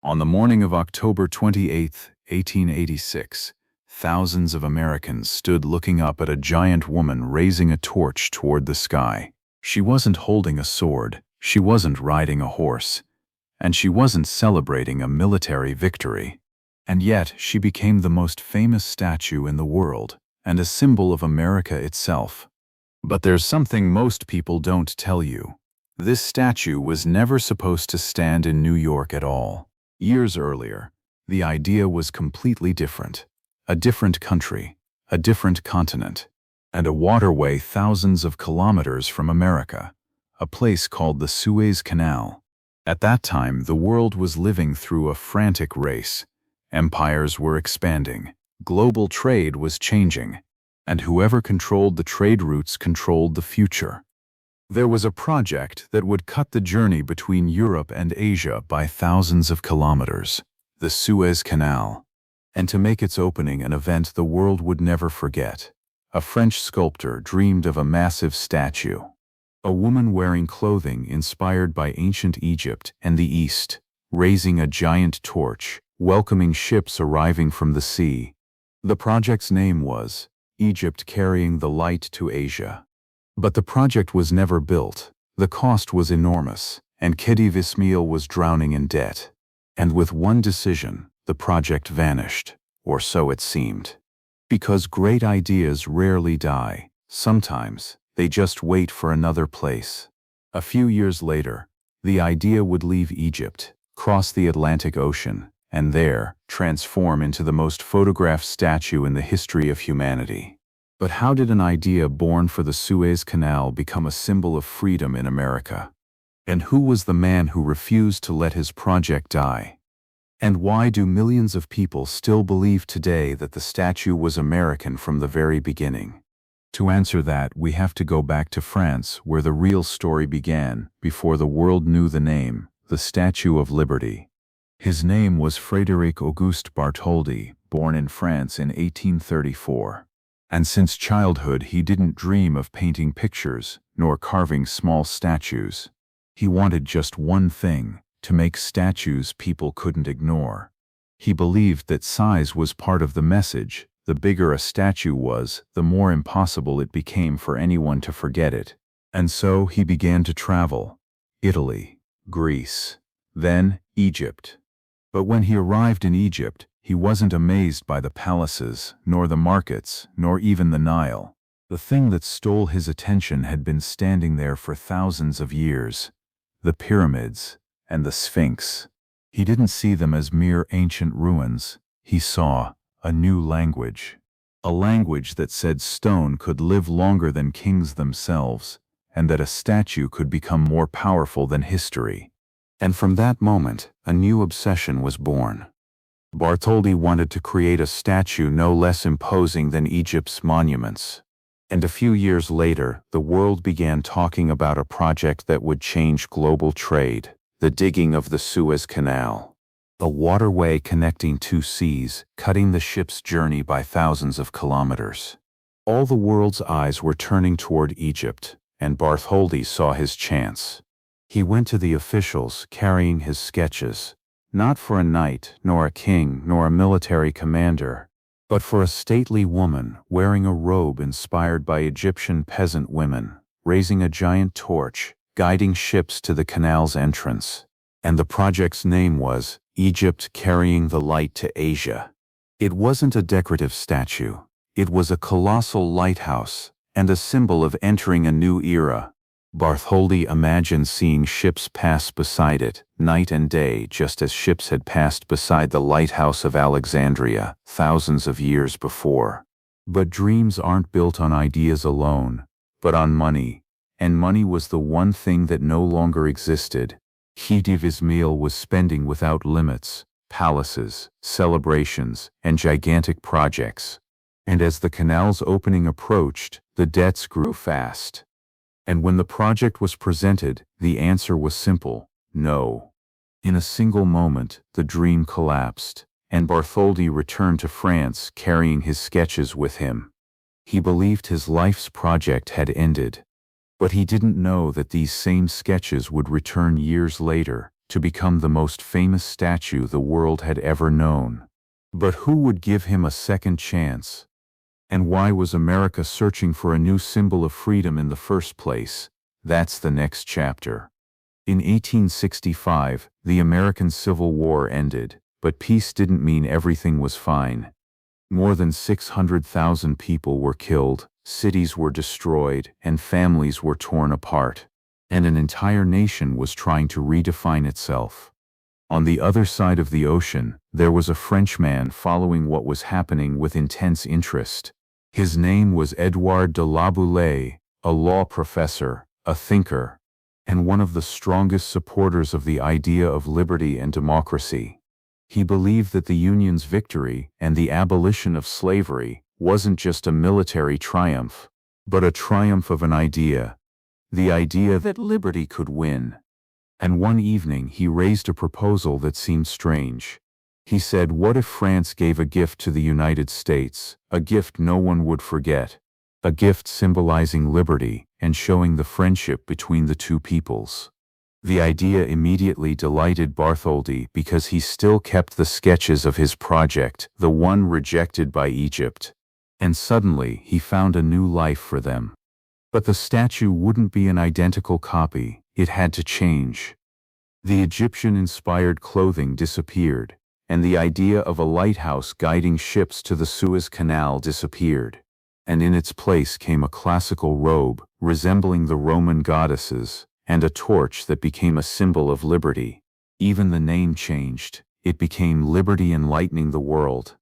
On the morning of October 28, 1886, thousands of Americans stood looking up at a giant woman raising a torch toward the sky. She wasn't holding a sword, she wasn't riding a horse, and she wasn't celebrating a military victory. And yet, she became the most famous statue in the world, and a symbol of America itself. But there's something most people don't tell you. This statue was never supposed to stand in New York at all. Years earlier, the idea was completely different. A different country, a different continent, and a waterway thousands of kilometers from America, a place called the Suez Canal. At that time, the world was living through a frantic race. Empires were expanding, global trade was changing, and whoever controlled the trade routes controlled the future. There was a project that would cut the journey between Europe and Asia by thousands of kilometers, the Suez Canal. And to make its opening an event the world would never forget, a French sculptor dreamed of a massive statue. A woman wearing clothing inspired by ancient Egypt and the East, raising a giant torch, welcoming ships arriving from the sea. The project's name was Egypt Carrying the Light to Asia. But the project was never built, the cost was enormous, and Gustave Eiffel was drowning in debt. And with one decision, the project vanished, or so it seemed. Because great ideas rarely die, sometimes they just wait for another place. A few years later, the idea would leave Egypt, cross the Atlantic Ocean, and there transform into the most photographed statue in the history of humanity. But how did an idea born for the Suez Canal become a symbol of freedom in America? And who was the man who refused to let his project die? And why do millions of people still believe today that the statue was American from the very beginning? To answer that, we have to go back to France, where the real story began, before the world knew the name, the Statue of Liberty. His name was Frédéric Auguste Bartholdi, born in France in 1834. And since childhood he didn't dream of painting pictures, nor carving small statues. He wanted just one thing, to make statues people couldn't ignore. He believed that size was part of the message. The bigger a statue was, the more impossible it became for anyone to forget it. And so he began to travel. Italy, Greece, then Egypt. But when he arrived in Egypt, he wasn't amazed by the palaces, nor the markets, nor even the Nile. The thing that stole his attention had been standing there for thousands of years, the pyramids and the Sphinx. He didn't see them as mere ancient ruins. He saw a new language. A language that said stone could live longer than kings themselves, and that a statue could become more powerful than history. And from that moment, a new obsession was born. Bartholdi wanted to create a statue no less imposing than Egypt's monuments. And a few years later, the world began talking about a project that would change global trade, the digging of the Suez Canal. A waterway connecting two seas, cutting the ship's journey by thousands of kilometers. All the world's eyes were turning toward Egypt, and Bartholdi saw his chance. He went to the officials carrying his sketches, not for a knight, nor a king, nor a military commander, but for a stately woman wearing a robe inspired by Egyptian peasant women, raising a giant torch, guiding ships to the canal's entrance. And the project's name was Egypt Carrying the Light to Asia. It wasn't a decorative statue. It was a colossal lighthouse, and a symbol of entering a new era. Bartholdi imagined seeing ships pass beside it, night and day, just as ships had passed beside the lighthouse of Alexandria, thousands of years before. But dreams aren't built on ideas alone, but on money, and money was the one thing that no longer existed. Gustave Eiffel was spending without limits, palaces, celebrations, and gigantic projects. And as the canal's opening approached, the debts grew fast. And when the project was presented, the answer was simple: no. In a single moment, the dream collapsed, and Bartholdi returned to France carrying his sketches with him. He believed his life's project had ended. But he didn't know that these same sketches would return years later, to become the most famous statue the world had ever known. But who would give him a second chance? And why was America searching for a new symbol of freedom in the first place? That's the next chapter. In 1865, the American Civil War ended, but peace didn't mean everything was fine. More than 600,000 people were killed, cities were destroyed, and families were torn apart. And an entire nation was trying to redefine itself. On the other side of the ocean, there was a Frenchman following what was happening with intense interest. His name was Edouard de la Boulaye, a law professor, a thinker, and one of the strongest supporters of the idea of liberty and democracy. He believed that the Union's victory and the abolition of slavery wasn't just a military triumph, but a triumph of an idea. The idea that liberty could win. And one evening he raised a proposal that seemed strange. He said, what if France gave a gift to the United States, a gift no one would forget, a gift symbolizing liberty and showing the friendship between the two peoples? The idea immediately delighted Bartholdi because he still kept the sketches of his project, the one rejected by Egypt. And suddenly he found a new life for them. But the statue wouldn't be an identical copy, it had to change. The Egyptian-inspired clothing disappeared, and the idea of a lighthouse guiding ships to the Suez Canal disappeared. And in its place came a classical robe, resembling the Roman goddesses, and a torch that became a symbol of liberty. Even the name changed, it became Liberty Enlightening the World.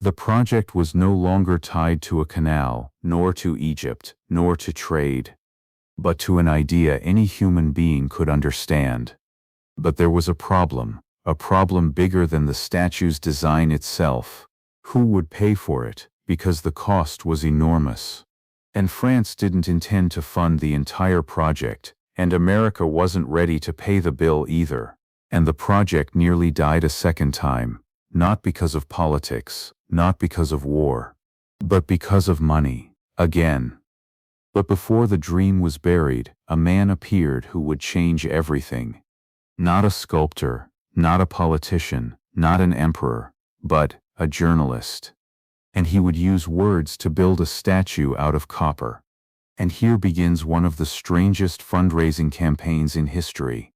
The project was no longer tied to a canal, nor to Egypt, nor to trade, but to an idea any human being could understand. But there was a problem bigger than the statue's design itself. Who would pay for it? Because the cost was enormous. And France didn't intend to fund the entire project, and America wasn't ready to pay the bill either. And the project nearly died a second time, not because of politics, not because of war, but because of money, again. But before the dream was buried, a man appeared who would change everything. Not a sculptor, not a politician, not an emperor, but a journalist. And he would use words to build a statue out of copper. And here begins one of the strangest fundraising campaigns in history.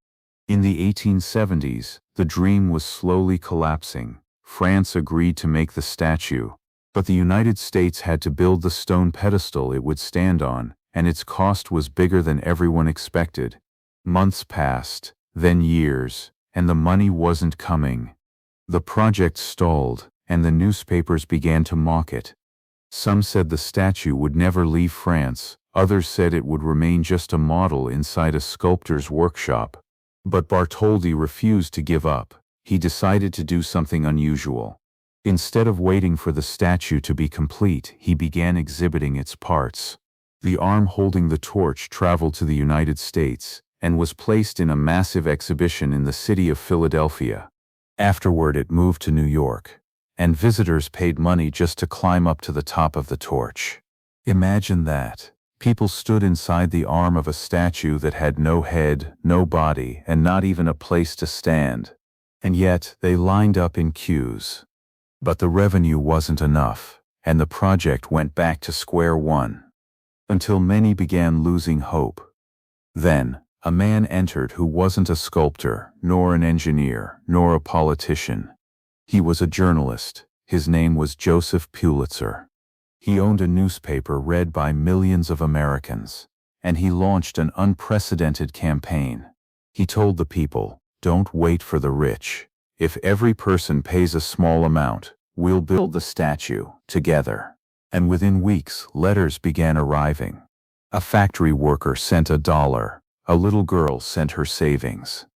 In the 1870s, the dream was slowly collapsing. France agreed to make the statue, but the United States had to build the stone pedestal it would stand on, and its cost was bigger than everyone expected. Months passed, then years, and the money wasn't coming. The project stalled, and the newspapers began to mock it. Some said the statue would never leave France, others said it would remain just a model inside a sculptor's workshop. But Bartholdi refused to give up. He decided to do something unusual. Instead of waiting for the statue to be complete, he began exhibiting its parts. The arm holding the torch traveled to the United States and was placed in a massive exhibition in the city of Philadelphia. Afterward, it moved to New York, and visitors paid money just to climb up to the top of the torch. Imagine that. People stood inside the arm of a statue that had no head, no body, and not even a place to stand. And yet, they lined up in queues. But the revenue wasn't enough, and the project went back to square one. Until many began losing hope. Then, a man entered who wasn't a sculptor, nor an engineer, nor a politician. He was a journalist. His name was Joseph Pulitzer. He owned a newspaper read by millions of Americans, and he launched an unprecedented campaign. He told the people, "Don't wait for the rich. If every person pays a small amount, we'll build the statue together." And within weeks, letters began arriving. A factory worker sent $1. A little girl sent her savings.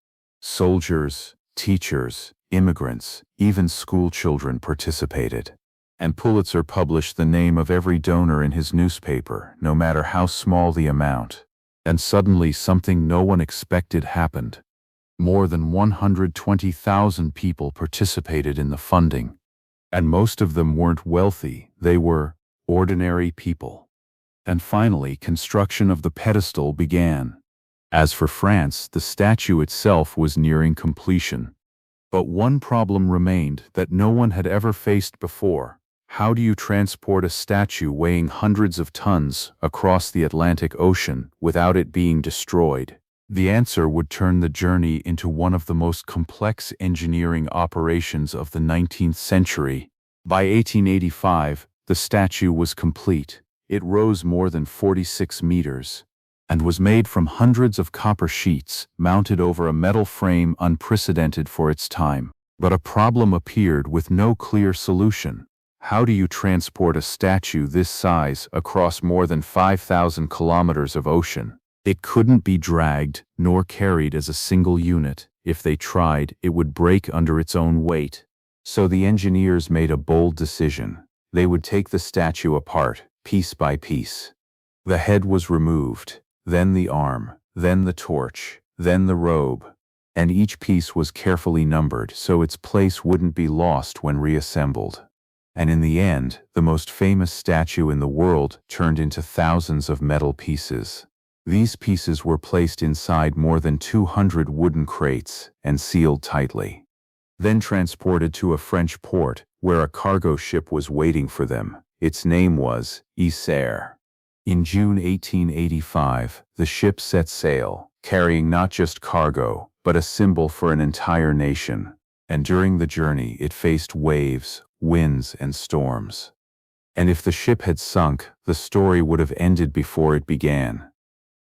Soldiers, teachers, immigrants, even school children participated. And Pulitzer published the name of every donor in his newspaper, no matter how small the amount. And suddenly something no one expected happened. More than 120,000 people participated in the funding. And most of them weren't wealthy, they were ordinary people. And finally, construction of the pedestal began. As for France, the statue itself was nearing completion. But one problem remained that no one had ever faced before. How do you transport a statue weighing hundreds of tons across the Atlantic Ocean without it being destroyed? The answer would turn the journey into one of the most complex engineering operations of the 19th century. By 1885, the statue was complete. It rose more than 46 meters and was made from hundreds of copper sheets mounted over a metal frame unprecedented for its time. But a problem appeared with no clear solution. How do you transport a statue this size across more than 5,000 kilometers of ocean? It couldn't be dragged nor carried as a single unit. If they tried, it would break under its own weight. So the engineers made a bold decision. They would take the statue apart, piece by piece. The head was removed, then the arm, then the torch, then the robe, and each piece was carefully numbered so its place wouldn't be lost when reassembled. And in the end, the most famous statue in the world turned into thousands of metal pieces. These pieces were placed inside more than 200 wooden crates and sealed tightly. Then transported to a French port, where a cargo ship was waiting for them. Its name was Isère. In June 1885, the ship set sail, carrying not just cargo, but a symbol for an entire nation. And during the journey, it faced waves, winds, and storms. And if the ship had sunk, the story would have ended before it began.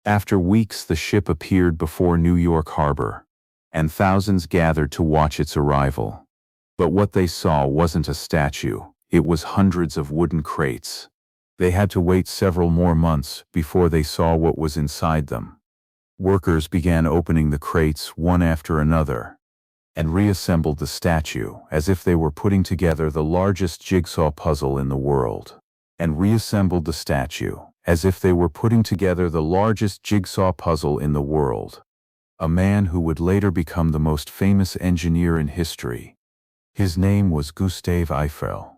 After weeks, the ship appeared before New York Harbor, and thousands gathered to watch its arrival. But what they saw wasn't a statue, it was hundreds of wooden crates. They had to wait several more months before they saw what was inside them. Workers began opening the crates one after another, and reassembled the statue as if they were putting together the largest jigsaw puzzle in the world. And reassembled the statue as if they were putting together the largest jigsaw puzzle in the world. A man who would later become the most famous engineer in history. His name was Gustave Eiffel.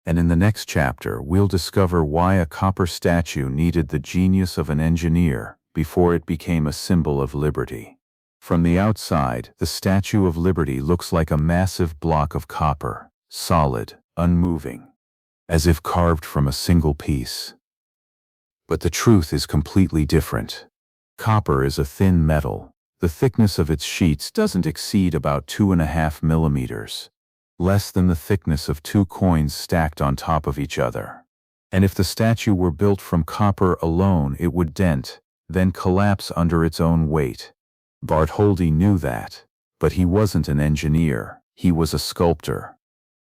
And in the next chapter, we'll discover why a copper statue needed the genius of an engineer before it became a symbol of liberty. From the outside, the Statue of Liberty looks like a massive block of copper, solid, unmoving, as if carved from a single piece. But the truth is completely different. Copper is a thin metal. The thickness of its sheets doesn't exceed about 2.5 millimeters, less than the thickness of 2 coins stacked on top of each other. And if the statue were built from copper alone, it would dent, then collapse under its own weight. Bartholdi knew that, but he wasn't an engineer, he was a sculptor.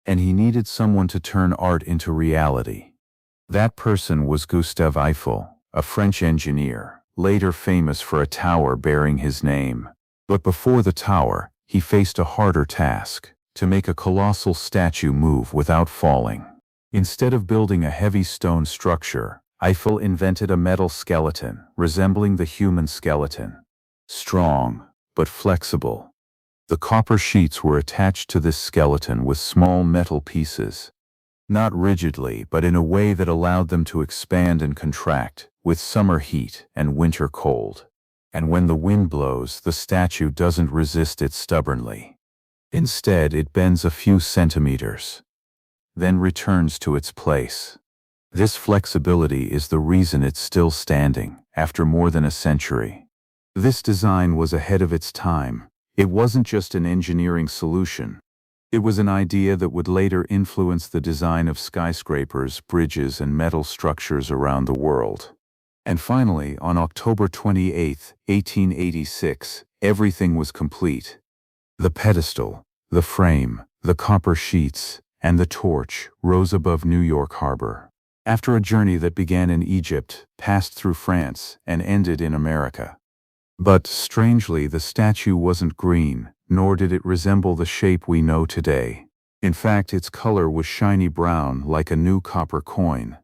And he needed someone to turn art into reality. That person was Gustave Eiffel, a French engineer, later famous for a tower bearing his name. But before the tower, he faced a harder task: to make a colossal statue move without falling. Instead of building a heavy stone structure, Eiffel invented a metal skeleton resembling the human skeleton. Strong, but flexible. The copper sheets were attached to this skeleton with small metal pieces. Not rigidly, but in a way that allowed them to expand and contract, with summer heat and winter cold. And when the wind blows, the statue doesn't resist it stubbornly. Instead, it bends a few centimeters, then returns to its place. This flexibility is the reason it's still standing, after more than a century. This design was ahead of its time. It wasn't just an engineering solution. It was an idea that would later influence the design of skyscrapers, bridges, and metal structures around the world. And finally, on October 28, 1886, everything was complete. The pedestal, the frame, the copper sheets, and the torch rose above New York Harbor. After a journey that began in Egypt, passed through France, and ended in America. But, strangely, the statue wasn't green, nor did it resemble the shape we know today. In fact, its color was shiny brown, like a new copper coin.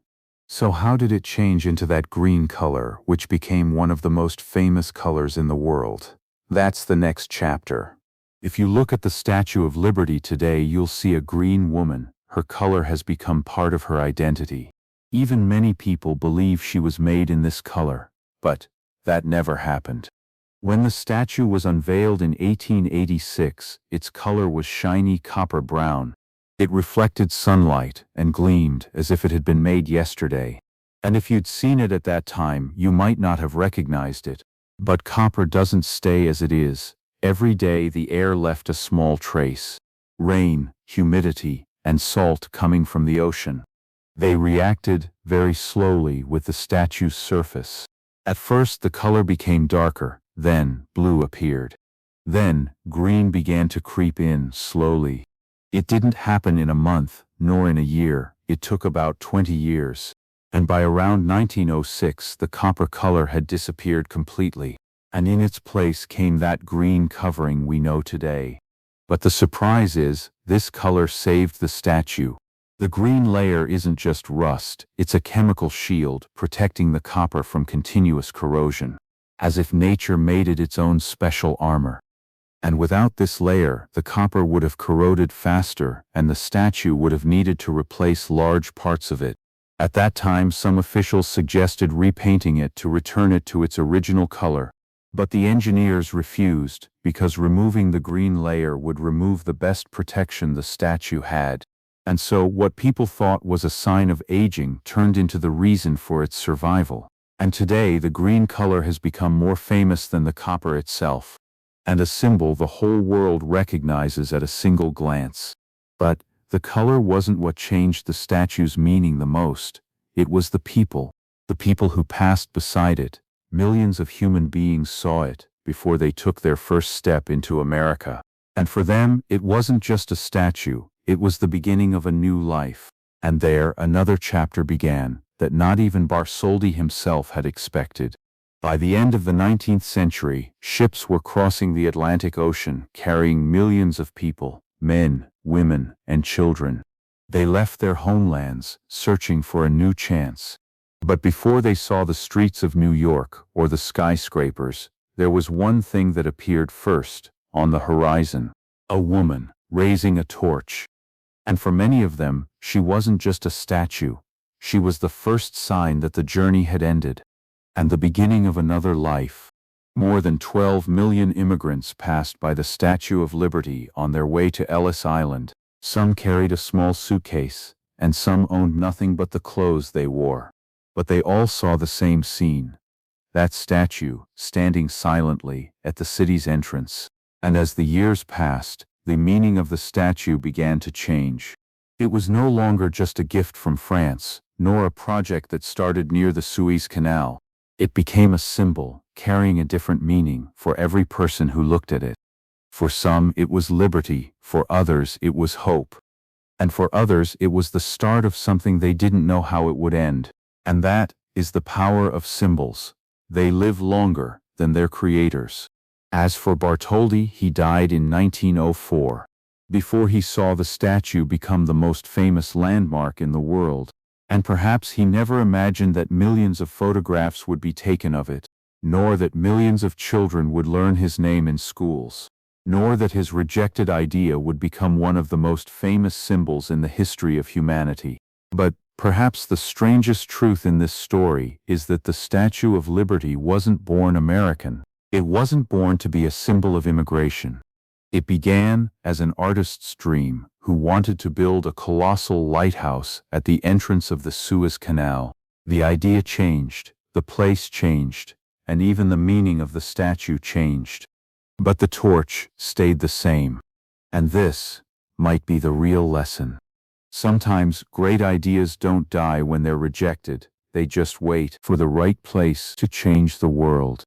So how did it change into that green color, which became one of the most famous colors in the world? That's the next chapter. If you look at the Statue of Liberty today, you'll see a green woman. Her color has become part of her identity. Even many people believe she was made in this color, but that never happened. When the statue was unveiled in 1886, its color was shiny copper brown. It reflected sunlight and gleamed as if it had been made yesterday. And if you'd seen it at that time, you might not have recognized it. But copper doesn't stay as it is. Every day the air left a small trace. Rain, humidity, and salt coming from the ocean. They reacted very slowly with the statue's surface. At first the color became darker, then blue appeared. Then green began to creep in slowly. It didn't happen in a month, nor in a year. It took about 20 years. And by around 1906 the copper color had disappeared completely, and in its place came that green covering we know today. But the surprise is, this color saved the statue. The green layer isn't just rust, it's a chemical shield protecting the copper from continuous corrosion, as if nature made it its own special armor. And without this layer, the copper would have corroded faster, and the statue would have needed to replace large parts of it. At that time, some officials suggested repainting it to return it to its original color. But the engineers refused, because removing the green layer would remove the best protection the statue had. And so, what people thought was a sign of aging turned into the reason for its survival. And today, the green color has become more famous than the copper itself, and a symbol the whole world recognizes at a single glance. But the color wasn't what changed the statue's meaning the most. It was the people who passed beside it. Millions of human beings saw it before they took their first step into America. And for them, it wasn't just a statue, it was the beginning of a new life. And there, another chapter began that not even Bartholdi himself had expected. By the end of the 19th century, ships were crossing the Atlantic Ocean carrying millions of people, men, women, and children. They left their homelands, searching for a new chance. But before they saw the streets of New York or the skyscrapers, there was one thing that appeared first, on the horizon. A woman, raising a torch. And for many of them, she wasn't just a statue. She was the first sign that the journey had ended, and the beginning of another life. More than 12 million immigrants passed by the Statue of Liberty on their way to Ellis Island. Some carried a small suitcase, and some owned nothing but the clothes they wore. But they all saw the same scene. That statue, standing silently at the city's entrance. And as the years passed, the meaning of the statue began to change. It was no longer just a gift from France, nor a project that started near the Suez Canal. It became a symbol, carrying a different meaning for every person who looked at it. For some, it was liberty, for others, it was hope. And for others, it was the start of something they didn't know how it would end. And that is the power of symbols. They live longer than their creators. As for Bartholdi, he died in 1904, before he saw the statue become the most famous landmark in the world. And perhaps he never imagined that millions of photographs would be taken of it, nor that millions of children would learn his name in schools, nor that his rejected idea would become one of the most famous symbols in the history of humanity. But perhaps the strangest truth in this story is that the Statue of Liberty wasn't born American. It wasn't born to be a symbol of immigration. It began as an artist's dream who wanted to build a colossal lighthouse at the entrance of the Suez Canal. The idea changed, the place changed, and even the meaning of the statue changed. But the torch stayed the same. And this might be the real lesson. Sometimes great ideas don't die when they're rejected, they just wait for the right place to change the world.